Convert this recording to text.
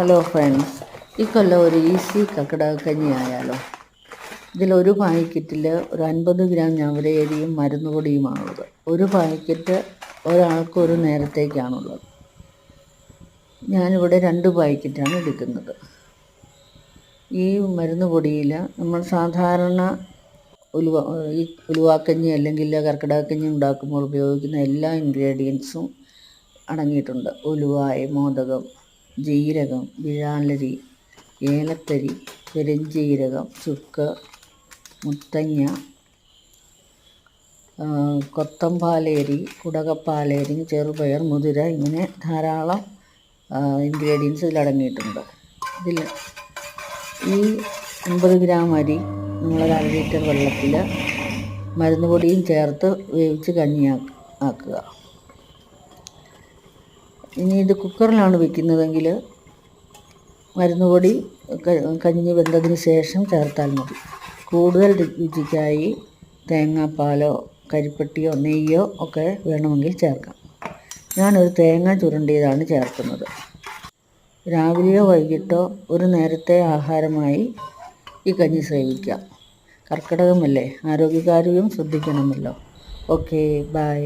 Hello friends, ഈ കൊല്ലം ഒരു easy കർക്കിടകക്കഞ്ഞി ആയാലോ. ഇതിലൊരു പാക്കറ്റിൽ ഒരു 50 ഗ്രാം ഞവരയരിയും മരുന്ന് പൊടിയുമാണുള്ളത്. ഒരു പാക്കറ്റ് ഒരാൾക്ക് ഒരു നേരത്തേക്കാണുള്ളത്. ഞാനിവിടെ 2 പാക്കറ്റാണ് എടുക്കുന്നത്. ഈ മരുന്ന് പൊടിയിൽ നമ്മൾ സാധാരണ ഈ ഉലുവാക്കഞ്ഞി അല്ലെങ്കിൽ കർക്കിടകക്കഞ്ഞി ഉണ്ടാക്കുമ്പോൾ ഉപയോഗിക്കുന്ന എല്ലാ ഇൻഗ്രീഡിയൻസും അടങ്ങിയിട്ടുണ്ട്. ഉലുവായ്, മോദകം, ജീരകം, വിഴാലരി, ഏലത്തരി, പെരുംജീരകം, ചുക്ക്, മുത്തങ്ങ, കൊത്തമ്പാലേരി, കുടകപ്പാലേരി, ചെറുപയർ, മുതിര, ഇങ്ങനെ ധാരാളം ഇൻഗ്രീഡിയൻസ് ഇതിലടങ്ങിയിട്ടുണ്ട്. ഈ 50 ഗ്രാം അരി നമ്മളൊരു 1/2 ലിറ്റർ വെള്ളത്തിൽ മരുന്ന് പൊടിയും ചേർത്ത് വേവിച്ച് കഞ്ഞിയാക്കുക. ഇനി ഇത് കുക്കറിലാണ് വെക്കുന്നതെങ്കിൽ മരുന്ന് പൊടി കഞ്ഞി വെന്തതിന് ശേഷം ചേർത്താൽ മതി. കൂടുതൽ രുചിക്കായി തേങ്ങാപ്പാലോ കരിപ്പട്ടിയോ നെയ്യോ ഒക്കെ വേണമെങ്കിൽ ചേർക്കാം. ഞാനൊരു തേങ്ങ ചുരണ്ടിയതാണ് ചേർക്കുന്നത്. രാവിലെയോ വൈകിട്ടോ ഒരു നേരത്തെ ആഹാരമായി ഈ കഞ്ഞി സേവിക്കാം. കർക്കിടകമല്ലേ, ആരോഗ്യകാര്യവും ശ്രദ്ധിക്കണമല്ലോ. Okay, by.